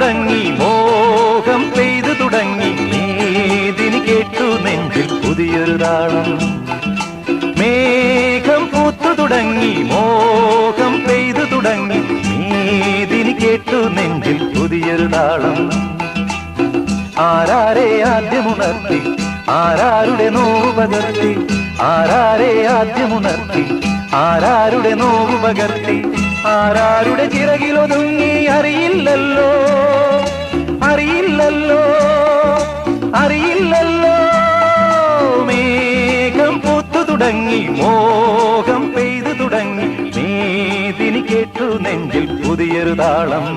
തുടങ്ങി മോഹം പെയ്തു തുടങ്ങി മേദിനി കേട്ടു നെഞ്ചിൽ പുതിയൊരു താളം മേഘം പൂത്തു തുടങ്ങി മോഹം പെയ്തു തുടങ്ങി മേദിനി കേട്ടു നെഞ്ചിൽ പുതിയൊരു താളം ആരാരെ ആദ്യമുണർത്തി ആരാരുടെ നോവ് പകർത്തി ആരാരെ ആദ്യമുണർത്തി ആരാരുടെ നോവ് പകർത്തി ആരാരുടെ ചിറകിലൊതുങ്ങി അറിയില്ലല്ലോ അറിയില്ലല്ലോ അറിയില്ലല്ലോ മേഘം പൂത്തു തുടങ്ങി മോഹം പെയ്തു തുടങ്ങി മേദിനി കേട്ടു നെഞ്ചിൽ പുതിയൊരു താളം